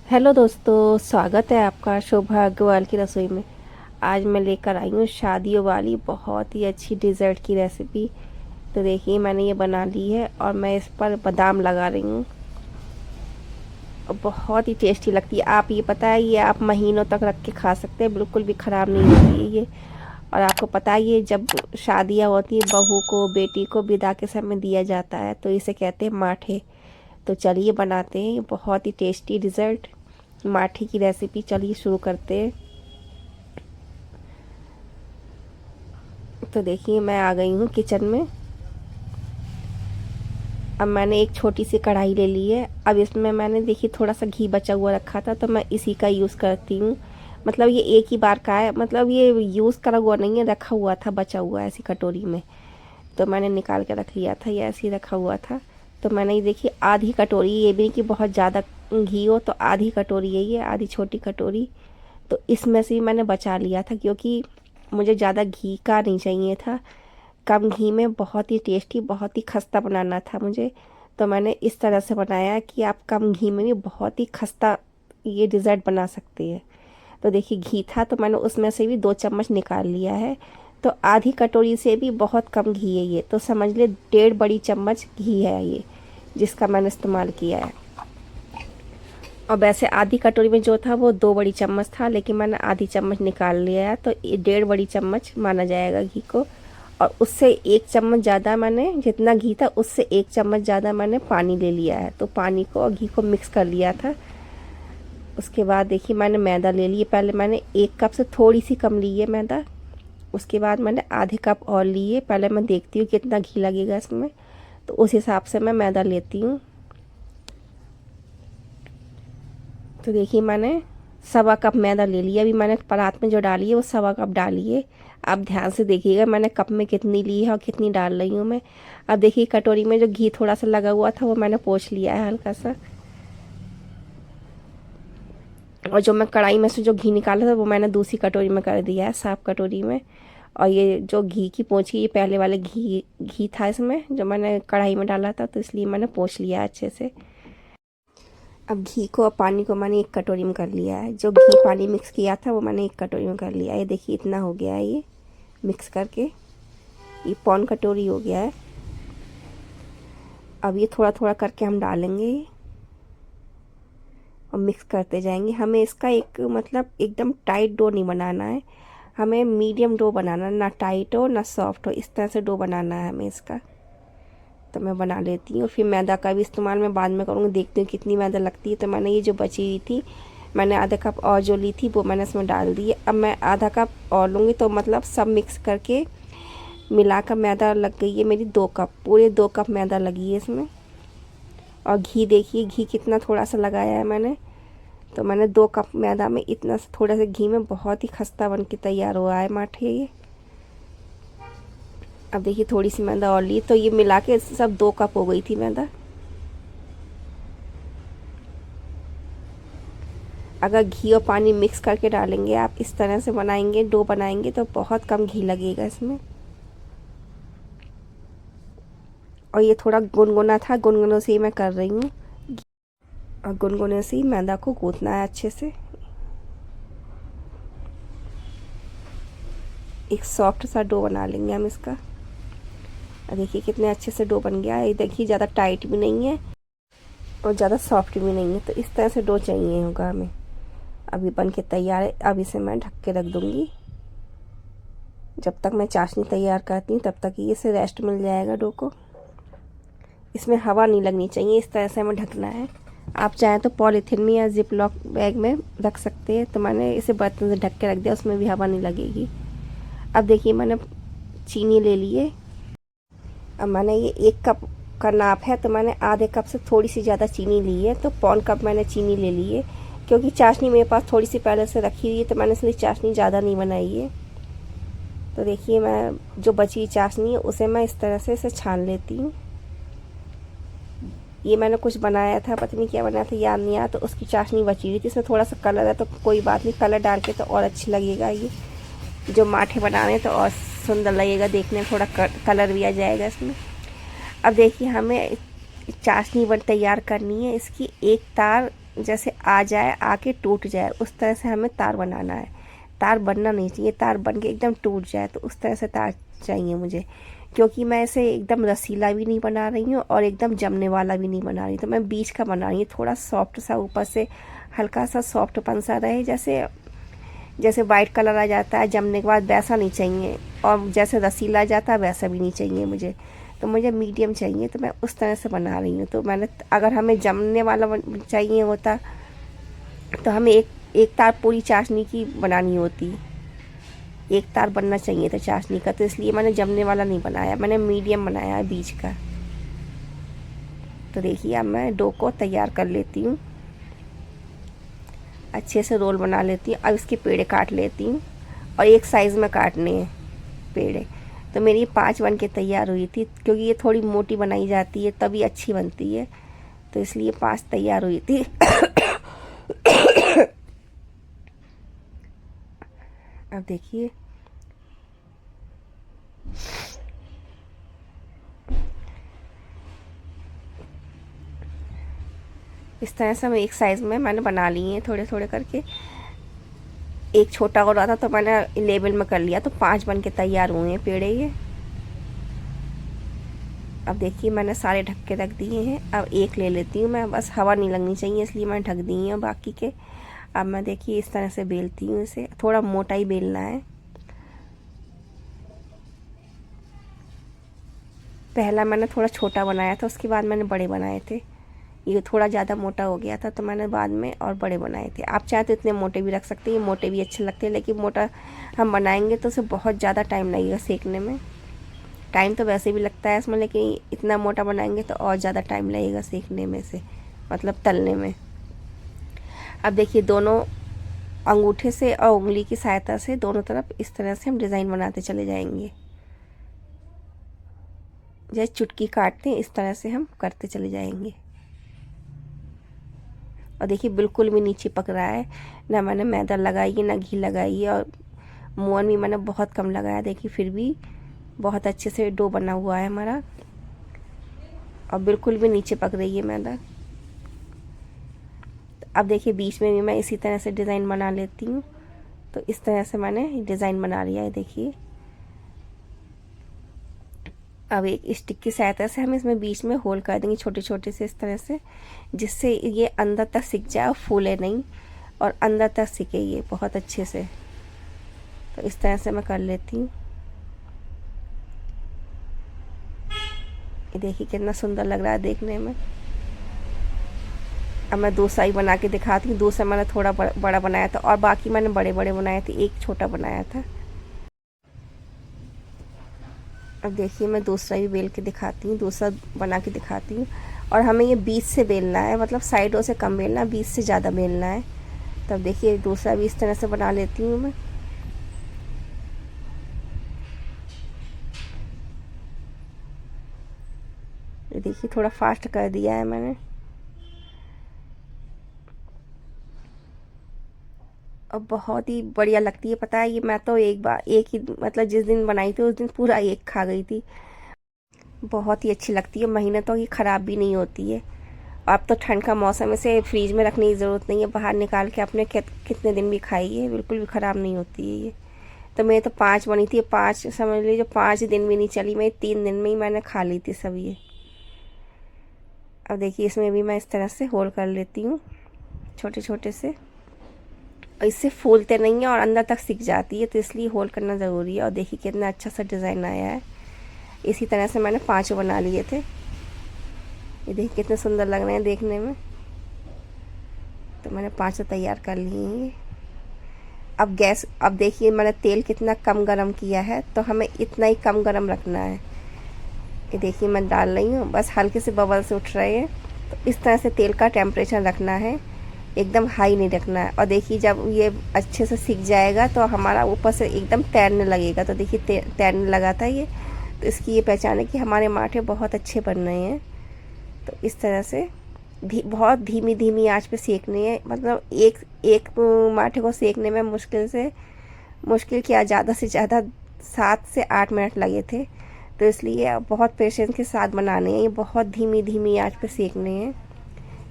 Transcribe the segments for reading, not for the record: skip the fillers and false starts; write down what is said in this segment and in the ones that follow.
Hello दोस्तों, स्वागत है आपका शोभा अग्रवाल की रसोई में। आज मैं लेकर आई हूँ शादियों वाली बहुत ही अच्छी डिज़र्ट की रेसिपी। तो देखिए, मैंने ये बना ली है और मैं इस पर बादाम लगा रही हूँ और बहुत ही टेस्टी लगती है। आप ये पता है, ये आप महीनों तक रख के खा सकते हैं, बिल्कुल भी ख़राब नहीं होती है ये। और आपको पता है, ये जब शादियाँ होती है बहू को बेटी को विदा के समय दिया जाता है, तो इसे कहते हैं माठे। तो चलिए बनाते हैं ये बहुत ही टेस्टी डिज़र्ट माठी की रेसिपी। चलिए शुरू करते हैं। तो देखिए, मैं आ गई हूँ किचन में। अब मैंने एक छोटी सी कढ़ाई ले ली है। अब इसमें मैंने देखिए थोड़ा सा घी बचा हुआ रखा था, तो मैं इसी का यूज़ करती हूँ। मतलब ये एक ही बार का है, मतलब ये यूज़ करा हुआ नहीं है, रखा हुआ था बचा हुआ ऐसी कटोरी में। तो मैंने निकाल के रख लिया था, ये ऐसे ही रखा हुआ था। तो मैंने ये देखिए आधी कटोरी, ये भी नहीं कि बहुत ज़्यादा घी हो, तो आधी कटोरी है ये, आधी छोटी कटोरी। तो इसमें से भी मैंने बचा लिया था, क्योंकि मुझे ज़्यादा घी का नहीं चाहिए था। कम घी में बहुत ही टेस्टी, बहुत ही खस्ता बनाना था मुझे। तो मैंने इस तरह से बनाया कि आप कम घी में भी बहुत ही खस्ता ये डिज़र्ट बना सकते हैं। तो देखिए घी था, तो मैंने उसमें से भी 2 चम्मच निकाल लिया है। तो आधी कटोरी से भी बहुत कम घी है ये, तो समझ ले 1.5 बड़ी चम्मच घी है ये, जिसका मैंने इस्तेमाल किया है। और वैसे आधी कटोरी में जो था वो 2 बड़ी चम्मच था, लेकिन मैंने आधी चम्मच निकाल लिया है, तो ये 1.5 बड़ी चम्मच माना जाएगा घी को। और उससे 1 चम्मच ज़्यादा मैंने, जितना घी था उससे 1 चम्मच ज़्यादा मैंने पानी ले लिया है। तो पानी को और घी को मिक्स कर लिया था। उसके बाद देखिए मैंने मैदा ले लिए। पहले मैंने 1 कप से थोड़ी सी कम ली है मैदा। उसके बाद मैंने आधे कप और लिए। पहले मैं देखती हूँ कितना घी लगेगा इसमें, तो उस हिसाब से मैं मैदा लेती हूँ। तो देखिए मैंने 1/4 कप मैदा ले लिया। अभी मैंने परात में जो डाली है वो 1/4 कप डाली है। आप ध्यान से देखिएगा मैंने कप में कितनी ली है और कितनी डाल रही हूँ मैं। अब देखिए कटोरी में जो घी थोड़ा सा लगा हुआ था वो मैंने पोंछ लिया है हल्का सा। और जो मैं कढ़ाई में से जो घी निकाला था वो मैंने दूसरी कटोरी में कर दिया है, साफ कटोरी में। और ये जो घी की पोंछी, ये पहले वाले घी घी था इसमें जो मैंने कढ़ाई में डाला था, तो इसलिए मैंने पोंछ लिया अच्छे से। अब घी को और पानी को मैंने एक कटोरी में कर लिया है। जो घी पानी मिक्स किया था वो मैंने एक कटोरी में कर लिया है। ये देखिए इतना हो गया है ये मिक्स करके, ये पौन कटोरी हो गया है। अब ये थोड़ा थोड़ा करके हम डालेंगे और मिक्स करते जाएंगे। हमें इसका एक मतलब एकदम टाइट डो नहीं बनाना है, हमें मीडियम डो बनाना है, ना टाइट हो ना सॉफ्ट हो, इस तरह से डो बनाना है हमें इसका। तो मैं बना लेती हूँ। फिर मैदा का भी इस्तेमाल मैं बाद में करूँगी, देखती हूँ कितनी मैदा लगती है। तो मैंने ये जो बची हुई थी, मैंने आधा कप और जो ली थी वो मैंने इसमें डाल दी है। अब मैं आधा कप और लूँगी, तो मतलब सब मिक्स करके मिलाकर मैदा लग गई है मेरी 2 कप, पूरे 2 कप मैदा लगी है इसमें। और घी देखिए, घी कितना थोड़ा सा लगाया है मैंने। तो मैंने 2 कप मैदा में इतना थोड़ा सा घी में बहुत ही खस्ता बन के तैयार हुआ है माठे ये। अब देखिए थोड़ी सी मैदा और ली, तो ये मिला के सब 2 कप हो गई थी मैदा। अगर घी और पानी मिक्स करके डालेंगे, आप इस तरह से बनाएंगे, डो बनाएंगे, तो बहुत कम घी लगेगा इसमें। और ये थोड़ा गुनगुना था, गुनगुनों से ही मैं कर रही हूँ। और गुनगुने से ही मैदा को गूंथना है अच्छे से। एक सॉफ्ट सा डो बना लेंगे हम इसका। और देखिए कितने अच्छे से डो बन गया है। देखिए ज़्यादा टाइट भी नहीं है और ज़्यादा सॉफ्ट भी नहीं है, तो इस तरह से डो चाहिए होगा हमें। अभी बन के तैयार है। अब इसे मैं ढक के रख दूँगी। जब तक मैं चाशनी तैयार करती हूँ तब तक ये इसे रेस्ट मिल जाएगा डो को। इसमें हवा नहीं लगनी चाहिए, इस तरह से हमें ढकना है। आप चाहें तो पॉलीथीन में या जिप लॉक बैग में रख सकते हैं। तो मैंने इसे बर्तन से ढक के रख दिया, उसमें भी हवा नहीं लगेगी। अब देखिए मैंने चीनी ले ली है। अब मैंने ये 1 कप का नाप है, तो मैंने आधे कप से थोड़ी सी ज़्यादा चीनी ली है, तो पौन कप मैंने चीनी ले ली है। क्योंकि चाशनी मेरे पास थोड़ी सी पहले से रखी हुई है, तो मैंने इसलिए चाशनी ज़्यादा नहीं बनाई है। तो देखिए मैं जो बची चाशनी है उसे मैं इस तरह से इसे छान लेती हूँ। ये मैंने कुछ बनाया था, पता नहीं क्या बनाया था, याद नहीं आया, तो उसकी चाशनी बची हुई थी। इसमें थोड़ा सा कलर है, तो कोई बात नहीं, कलर डाल के तो और अच्छी लगेगा ये। जो माठे बनाने तो और सुंदर लगेगा देखने में, थोड़ा कलर भी आ जाएगा इसमें। अब देखिए हमें चाशनी बन तैयार करनी है। इसकी एक तार जैसे आ जाए, आके टूट जाए, उस तरह से हमें तार बनाना है। तार बनना नहीं चाहिए, तार बन के एकदम टूट जाए, तो उस तरह से तार चाहिए मुझे। क्योंकि मैं इसे एकदम रसीला भी नहीं बना रही हूँ और एकदम जमने वाला भी नहीं बना रही, तो मैं बीच का बना रही हूँ, थोड़ा सॉफ्ट सा, ऊपर से हल्का सा सॉफ्टपन सा रहे, जैसे जैसे वाइट कलर आ जाता है जमने के बाद वैसा नहीं चाहिए, और जैसे रसीला आ जाता है वैसा भी नहीं चाहिए मुझे। तो मुझे मीडियम चाहिए, तो मैं उस तरह से बना रही हूँ। तो मैंने, अगर हमें जमने वाला चाहिए होता तो हमें एक तार पूरी चाशनी की बनानी होती, एक तार बनना चाहिए था चाशनी का, तो इसलिए मैंने जमने वाला नहीं बनाया, मैंने मीडियम बनाया है बीच का। तो देखिए अब मैं डो को तैयार कर लेती हूँ, अच्छे से रोल बना लेती हूँ। अब इसके पेड़े काट लेती हूँ, और एक साइज़ में काटने हैं पेड़े। तो मेरी 5 बन के तैयार हुई थी, क्योंकि ये थोड़ी मोटी बनाई जाती है तभी अच्छी बनती है, तो इसलिए 5 तैयार हुई थी। अब देखिए इस तरह से मैं एक साइज़ में मैंने बना लिए हैं, थोड़े थोड़े करके। एक छोटा हो रहा था तो मैंने लेबल में कर लिया, तो 5 बन के तैयार हुए हैं पेड़े ये। अब देखिए मैंने सारे ढक के रख दिए हैं। अब एक ले लेती हूँ मैं, बस हवा नहीं लगनी चाहिए इसलिए मैंने ढक दी है बाकी के। अब मैं देखिए इस तरह से बेलती हूँ इसे, थोड़ा मोटा ही बेलना है। पहला मैंने थोड़ा छोटा बनाया था, उसके बाद मैंने बड़े बनाए थे। ये थोड़ा ज़्यादा मोटा हो गया था तो मैंने बाद में और बड़े बनाए थे। आप चाहे तो इतने मोटे भी रख सकते हैं, ये मोटे भी अच्छे लगते हैं, लेकिन मोटा हम बनाएंगे तो उसे बहुत ज़्यादा टाइम लगेगा सेकने में। टाइम तो वैसे भी लगता है इसमें, लेकिन इतना मोटा बनाएंगे तो और ज़्यादा टाइम लगेगा सेकने में से, मतलब तलने में। अब देखिए दोनों अंगूठे से और उंगली की सहायता से दोनों तरफ इस तरह से हम डिज़ाइन बनाते चले जाएंगे। जैसे चुटकी काटते हैं इस तरह से हम करते चले जाएंगे। और देखिए बिल्कुल भी नहीं चिपक रहा है, ना मैंने मैदा लगाई है ना घी लगाई है, और मोहन भी मैंने बहुत कम लगाया। देखिए फिर भी बहुत अच्छे से डो बना हुआ है हमारा, और बिल्कुल भी नहीं चिपक रही है मैदा। अब देखिए बीच में भी मैं इसी तरह से डिज़ाइन बना लेती हूँ। तो इस तरह से मैंने डिज़ाइन बना लिया है देखिए। अब एक स्टिक की सहायता से हम इसमें बीच में होल कर देंगे छोटे छोटे से, इस तरह से, जिससे ये अंदर तक सिक जाए और फूले नहीं, और अंदर तक सिके ये बहुत अच्छे से। तो इस तरह से मैं कर लेती हूँ। ये देखिए कितना सुंदर लग रहा है देखने में। अब मैं दूसरा ही बना के दिखाती हूँ। दूसरा मैंने थोड़ा बड़ा बनाया था, और बाकी मैंने बड़े बड़े बनाए थे, एक छोटा बनाया था। अब देखिए मैं दूसरा भी बेल के दिखाती हूँ, दूसरा बना के दिखाती हूँ। और हमें ये बीच से बेलना है, मतलब साइडों से कम बेलना, बीच से ज़्यादा बेलना है। तब देखिए दूसरा भी इस तरह से बना लेती हूँ मैं। ये देखिए थोड़ा फास्ट कर दिया है मैंने। और बहुत ही बढ़िया लगती है, पता है। ये मैं तो एक बार, एक ही, मतलब जिस दिन बनाई थी उस दिन पूरा एक खा गई थी। बहुत ही अच्छी लगती है, महीने तो ये ख़राब भी नहीं होती है। अब तो ठंड का मौसम है, इसे फ्रीज में रखने की ज़रूरत नहीं है, बाहर निकाल के अपने कितने दिन भी खाइए, बिल्कुल भी ख़राब नहीं होती है ये। तो मेरे तो 5 बनी थी, 5 समझ लीजिए 5 दिन भी नहीं चली, मेरी 3 दिन में ही मैंने खा ली थी सब ये। अब देखिए इसमें भी मैं इस तरह से होल कर लेती हूँ छोटे छोटे से, और इससे फूलते नहीं है और अंदर तक सिक जाती है, तो इसलिए होल करना ज़रूरी है। और देखिए कितना अच्छा सा डिज़ाइन आया है। इसी तरह से मैंने 5 बना लिए थे। ये देखिए कितने सुंदर लग रहे हैं देखने में। तो मैंने 5 तैयार कर लिए हैं। अब देखिए मैंने तेल कितना कम गरम किया है, तो हमें इतना ही कम गरम रखना है। ये देखिए मैं डाल रही हूँ, बस हल्के से बबल्स उठ रहे हैं। तो इस तरह से तेल का टेम्परेचर रखना है, एकदम हाई नहीं रखना है। और देखिए जब ये अच्छे से सिक जाएगा तो हमारा ऊपर से एकदम तैरने लगेगा। तो देखिए तैरने लगा था ये, तो इसकी ये पहचान है कि हमारे माठे बहुत अच्छे बन रहे हैं। तो इस तरह से बहुत धीमी धीमी आंच पे सेकनी है, मतलब एक एक माठे को सेकने में मुश्किल क्या, ज़्यादा से ज़्यादा 7 से 8 मिनट लगे थे। तो इसलिए बहुत पेशेंस के साथ बनाने हैं, ये बहुत धीमी धीमी आंच पे सेकने हैं।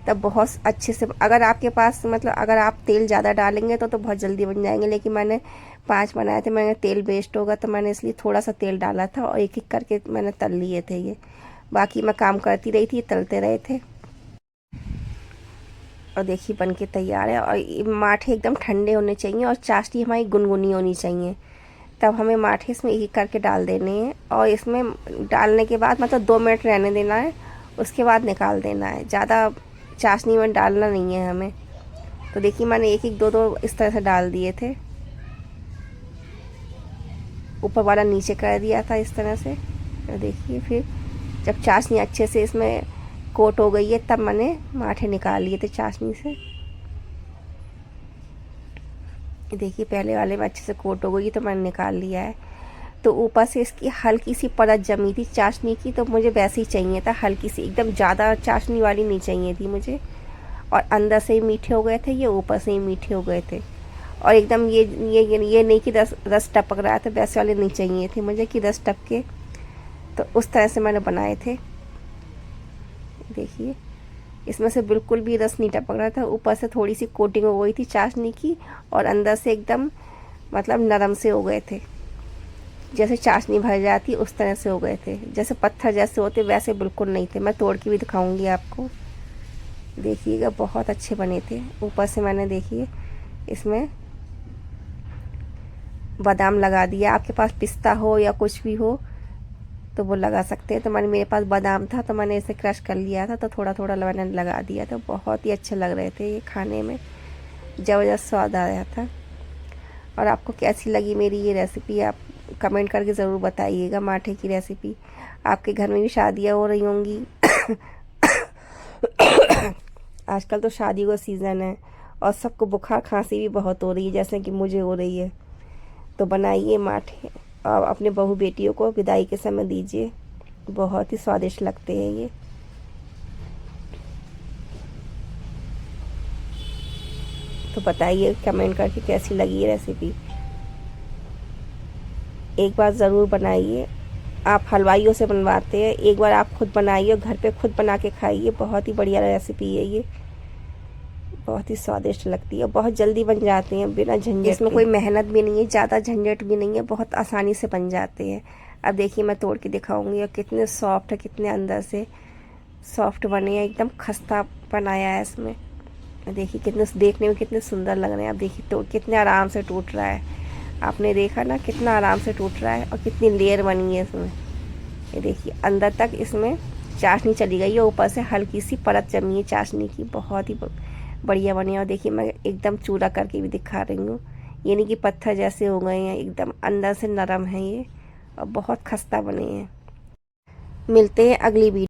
तब बहुत अच्छे से, अगर आपके पास मतलब अगर आप तेल ज़्यादा डालेंगे तो बहुत जल्दी बन जाएंगे, लेकिन मैंने 5 बनाए थे, मैंने तेल वेस्ट होगा तो मैंने इसलिए थोड़ा सा तेल डाला था और एक एक करके मैंने तल लिए थे ये। बाकी मैं काम करती रही थी, तलते रहे थे। और देखिए बन के तैयार है। और ये माठे एकदम ठंडे होने चाहिए और चाशनी हमारी गुनगुनी होनी चाहिए, तब हमें माठे इसमें एक एक करके डाल देने हैं। और इसमें डालने के बाद मतलब 2 मिनट रहने देना है, उसके बाद निकाल देना है। ज़्यादा चाशनी में डालना नहीं है हमें। तो देखिए मैंने एक एक दो दो इस तरह से डाल दिए थे, ऊपर वाला नीचे कर दिया था इस तरह से। तो देखिए फिर जब चाशनी अच्छे से इसमें कोट हो गई है तब मैंने माठे निकाल लिए थे चाशनी से। देखिए पहले वाले में अच्छे से कोट हो गई तो मैंने निकाल लिया है। तो ऊपर से इसकी हल्की सी परत जमी थी चाशनी की, तो मुझे वैसे ही चाहिए था, हल्की सी, एकदम ज़्यादा चाशनी वाली नहीं चाहिए थी मुझे। और अंदर से ही मीठे हो गए थे ये, ऊपर से ही मीठे हो गए थे। और एकदम ये नहीं कि रस टपक रहा था, वैसे वाले नहीं चाहिए थे मुझे कि रस टपके। तो उस तरह से मैंने बनाए थे। देखिए इसमें से बिल्कुल भी रस नहीं टपक रहा था, ऊपर से थोड़ी सी कोटिंग हो गई थी चाशनी की और अंदर से एकदम मतलब नरम से हो गए थे, जैसे चाशनी भर जाती उस तरह से हो गए थे, जैसे पत्थर जैसे होते वैसे बिल्कुल नहीं थे। मैं तोड़ के भी दिखाऊंगी आपको, देखिएगा बहुत अच्छे बने थे। ऊपर से मैंने देखिए इसमें बादाम लगा दिया, आपके पास पिस्ता हो या कुछ भी हो तो वो लगा सकते हैं। तो मेरे पास बादाम था तो मैंने इसे क्रश कर लिया था, तो थोड़ा थोड़ा मैंने लगा दिया था। बहुत ही अच्छे लग रहे थे ये, खाने में ज़बरदस्त स्वाद आया था। और आपको कैसी लगी मेरी ये रेसिपी, आप कमेंट करके ज़रूर बताइएगा। माठे की रेसिपी, आपके घर में भी शादियाँ हो रही होंगी आजकल तो शादियों का सीज़न है और सबको बुखार खांसी भी बहुत हो रही है, जैसे कि मुझे हो रही है। तो बनाइए माठे और अपने बहू बेटियों को विदाई के समय दीजिए, बहुत ही स्वादिष्ट लगते हैं ये। तो बताइए कमेंट करके कैसी लगी ये रेसिपी, एक बार ज़रूर बनाइए। आप हलवाइयों से बनवाते हैं, एक बार आप खुद बनाइए और घर पे खुद बना के खाइए, बहुत ही बढ़िया रेसिपी है ये, बहुत ही स्वादिष्ट लगती है, बहुत जल्दी बन जाते हैं बिना झंझट। इसमें कोई मेहनत भी नहीं है, ज़्यादा झंझट भी नहीं है, बहुत आसानी से बन जाते हैं। अब देखिए मैं तोड़ के दिखाऊंगी, और कितने सॉफ्ट है, कितने अंदर से सॉफ्ट बने हैं, एकदम खस्ता बनाया है इसमें। देखिए कितने देखने में कितने सुंदर लग रहे हैं। आप देखिए तो कितने आराम से टूट रहा है, आपने देखा ना कितना आराम से टूट रहा है और कितनी लेयर बनी है इसमें। ये देखिए अंदर तक इसमें चाशनी चली गई है, ऊपर से हल्की सी परत जमी है चाशनी की, बहुत ही बढ़िया बनी है। और देखिए मैं एकदम चूरा करके भी दिखा रही हूँ, ये नहीं कि पत्थर जैसे हो गए हैं, एकदम अंदर से नरम है ये और बहुत खस्ता बने हैं। मिलते हैं अगली वीडियो।